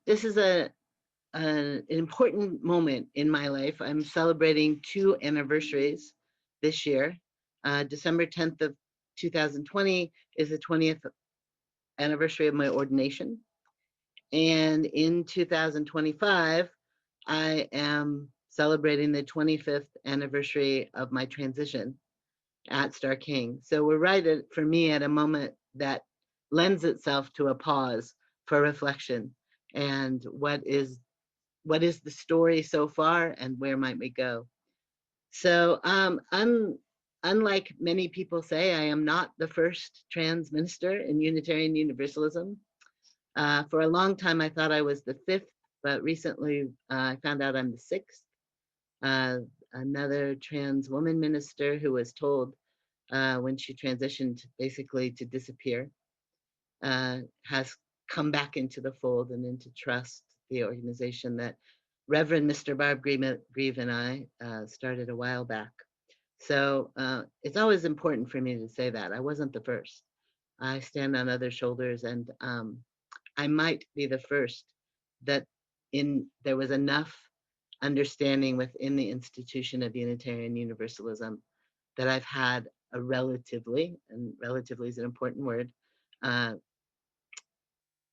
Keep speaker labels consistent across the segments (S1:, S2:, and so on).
S1: this is an important moment in my life. I'm celebrating 2 anniversaries this year. December 10th of 2020 is the 20th anniversary of my ordination. And in 2025, I am celebrating the 25th anniversary of my transition at Star King. So we're right at, for me, at a moment that lends itself to a pause for reflection and what is the story so far and where might we go. So unlike many people say, I am not the first trans minister in Unitarian Universalism. For a long time, I thought I was the fifth, but recently I found out I'm the sixth. Uh, Another trans woman minister who was told when she transitioned basically to disappear has come back into the fold and into trust, the organization that Reverend Mr. Barb Grieve and I started a while back. So it's always important for me to say that. I wasn't the first. I stand on other shoulders, and I might be the first that there was enough understanding within the institution of Unitarian Universalism that I've had a relatively, and relatively is an important word, uh,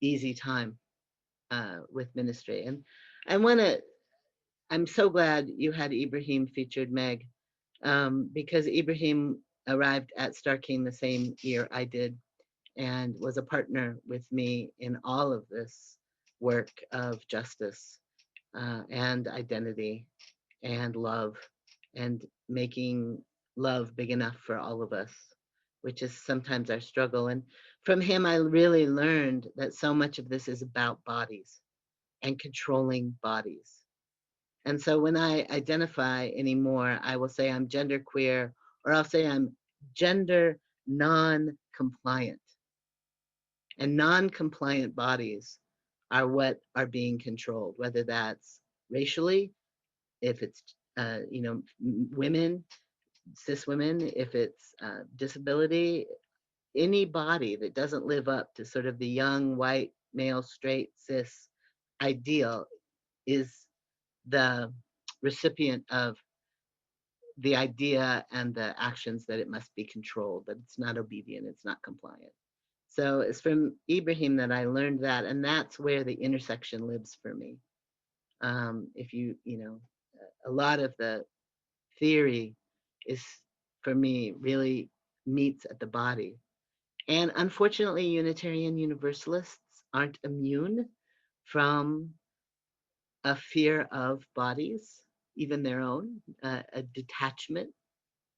S1: easy time with ministry. And I want to, I'm so glad you had Ibrahim featured, Meg, because Ibrahim arrived at Star King the same year I did and was a partner with me in all of this work of justice and identity and love and making love big enough for all of us, which is sometimes our struggle. And from him, I really learned that so much of this is about bodies and controlling bodies. And so when I identify anymore, I will say I'm gender queer, or I'll say I'm gender non-compliant. And non-compliant bodies are what are being controlled, whether that's racially, if it's women, cis women, if it's disability, any body that doesn't live up to sort of the young white male straight cis ideal is the recipient of the idea and the actions that it must be controlled, that it's not obedient, it's not compliant. So it's from Ibrahim that I learned that, and that's where the intersection lives for me. If a lot of the theory is, for me, really meets at the body. And unfortunately, Unitarian Universalists aren't immune from a fear of bodies, even their own, a detachment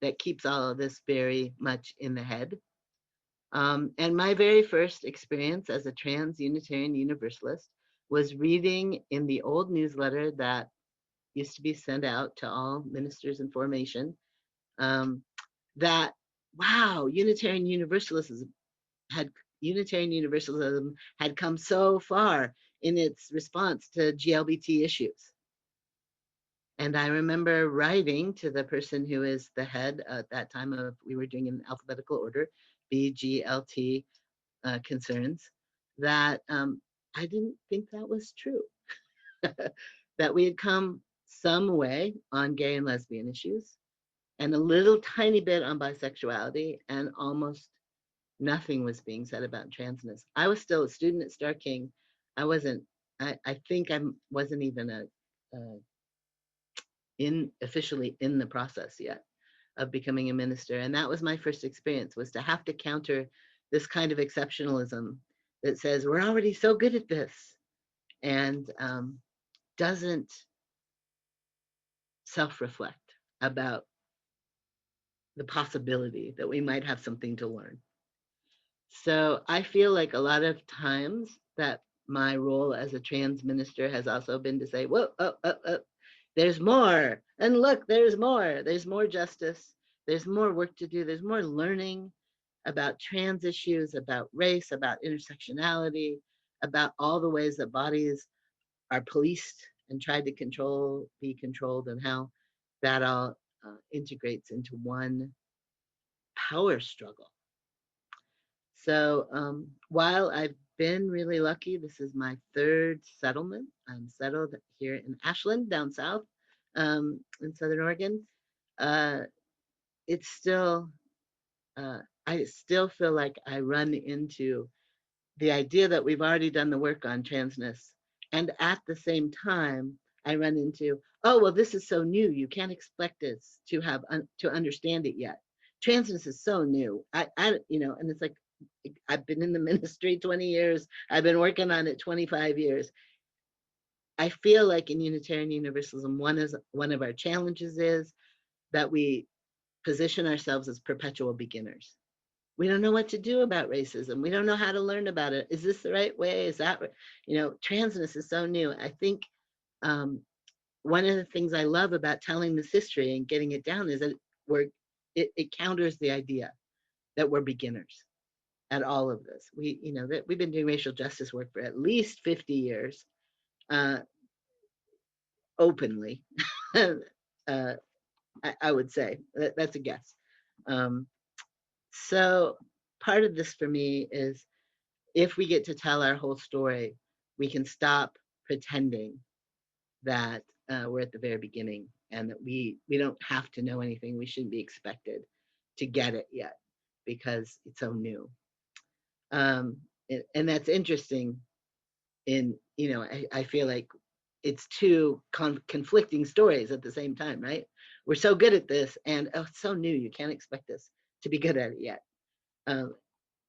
S1: that keeps all of this very much in the head. And my very first experience as a trans Unitarian Universalist was reading in the old newsletter that used to be sent out to all ministers in formation um, that, wow, Unitarian Universalism had come so far in its response to GLBT issues. And I remember writing to the person who is the head at that time of, we were doing in alphabetical order, BGLT concerns, that I didn't think that was true. That we had come some way on gay and lesbian issues and a little tiny bit on bisexuality, and almost nothing was being said about transness. I was still a student at Star King. I think I wasn't even officially in the process yet of becoming a minister. And that was my first experience, was to have to counter this kind of exceptionalism that says we're already so good at this, and doesn't self-reflect about the possibility that we might have something to learn. So I feel like a lot of times that my role as a trans minister has also been to say, whoa, there's more. And look, there's more. There's more justice. There's more work to do. There's more learning about trans issues, about race, about intersectionality, about all the ways that bodies are policed and tried to be controlled, and how that all integrates into one power struggle. So while I've been really lucky. This is my third settlement. I'm settled here in Ashland, down south, in Southern Oregon. Uh, it's still, I still feel like I run into the idea that we've already done the work on transness. And at the same time, I run into, oh, well, this is so new. You can't expect us to have to understand it yet. Transness is so new. And it's like, I've been in the ministry 20 years. I've been working on it 25 years. I feel like in Unitarian Universalism, one of our challenges is that we position ourselves as perpetual beginners. We don't know what to do about racism. We don't know how to learn about it. Is this the right way? Is that, transness is so new. I think um, one of the things I love about telling this history and getting it down is that it counters the idea that we're beginners at all of this. That we've been doing racial justice work for at least 50 years, uh, openly. uh, I would say that's a guess. Um, so part of this for me is, if we get to tell our whole story, we can stop pretending that we're at the very beginning and that we don't have to know anything. We shouldn't be expected to get it yet because it's so new. And that's interesting. I feel like it's two conflicting stories at the same time, right? We're so good at this, and oh, it's so new. You can't expect us to be good at it yet. Um,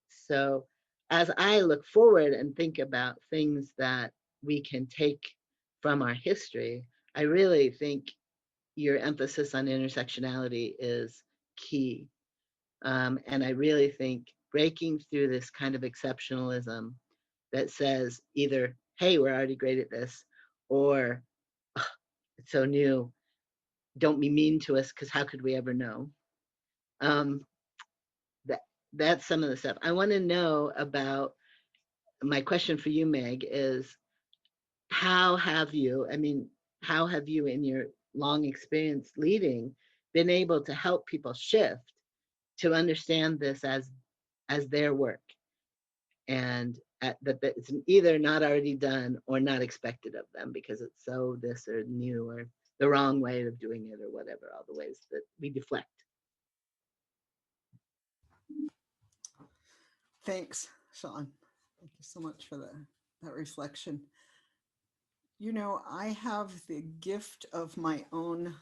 S1: so as I look forward and think about things that we can take from our history, I really think your emphasis on intersectionality is key. And I really think breaking through this kind of exceptionalism that says either, hey, we're already great at this, or oh, it's so new, don't be mean to us because how could we ever know? Um, that that's some of the stuff I want to know about. My question for you, Meg, is how have you, how have you in your long experience leading been able to help people shift to understand this as their work, and that it's either not already done or not expected of them because it's so this or new or the wrong way of doing it or whatever, all the ways that we deflect.
S2: Thanks, Sean. Thank you so much for that reflection. I have the gift of my own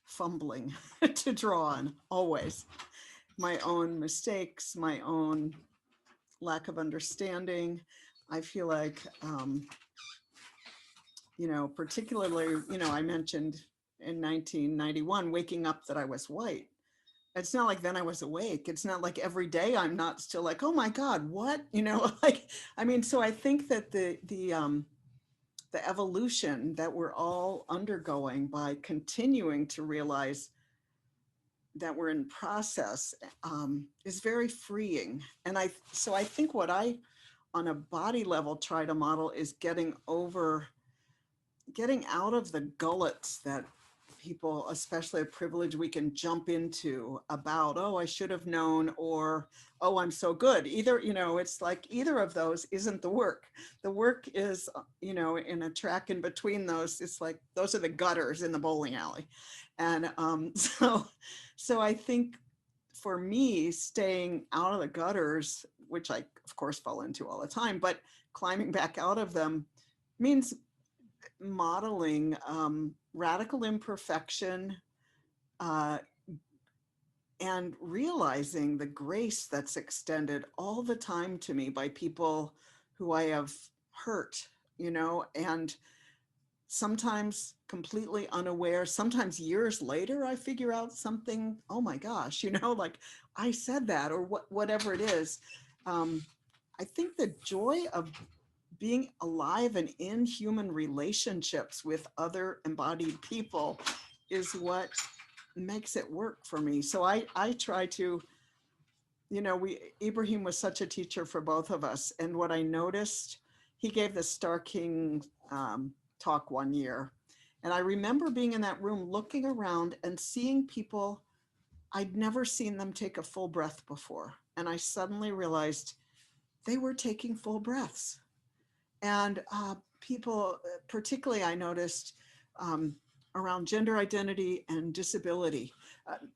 S2: fumbling to draw on always. My own mistakes, my own lack of understanding. I feel like, particularly, I mentioned in 1991 waking up that I was white. It's not like then I was awake. It's not like every day I'm not still like, oh my God, what? So I think that the evolution that we're all undergoing by continuing to realize that we're in process is very freeing. And I think what I, on a body level, try to model is getting out of the gullets that people, especially of privilege, we can jump into about, oh, I should have known, or, oh, I'm so good. Either, it's like either of those isn't the work. The work is, in a track in between those. It's like, those are the gutters in the bowling alley. And so I think for me, staying out of the gutters, which I, of course, fall into all the time, but climbing back out of them means modeling radical imperfection uh, and realizing the grace that's extended all the time to me by people who I have hurt, and sometimes completely unaware. Sometimes years later, I figure out something, oh my gosh, like I said that, or whatever it is. I think the joy of being alive and in human relationships with other embodied people is what makes it work for me. So I try to, Ibrahim was such a teacher for both of us. And what I noticed, he gave the Star King talk one year. And I remember being in that room looking around and seeing people, I'd never seen them take a full breath before. And I suddenly realized they were taking full breaths. And people, particularly I noticed around gender identity and disability,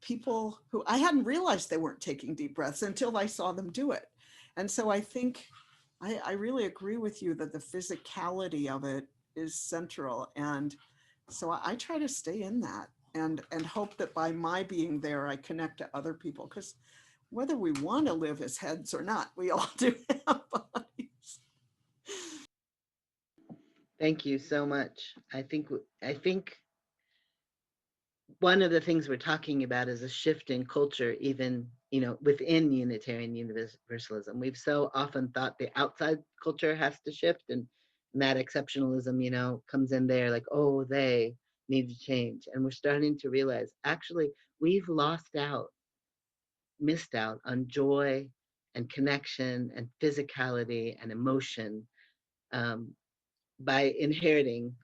S2: people who I hadn't realized they weren't taking deep breaths until I saw them do it. And so I think I really agree with you that the physicality of it is central. And so I try to stay in that and hope that by my being there, I connect to other people, because whether we want to live as heads or not, we all do have bodies.
S1: Thank you so much. I think one of the things we're talking about is a shift in culture, even, you know, within Unitarian Universalism. We've so often thought the outside culture has to shift, and that exceptionalism, you know, comes in there like, oh, they need to change. And we're starting to realize actually we've missed out on joy and connection and physicality and emotion um, by inheriting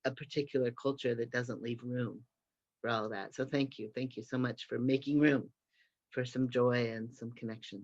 S1: a particular culture that doesn't leave room for all of that. So thank you so much for making room for some joy and some connection.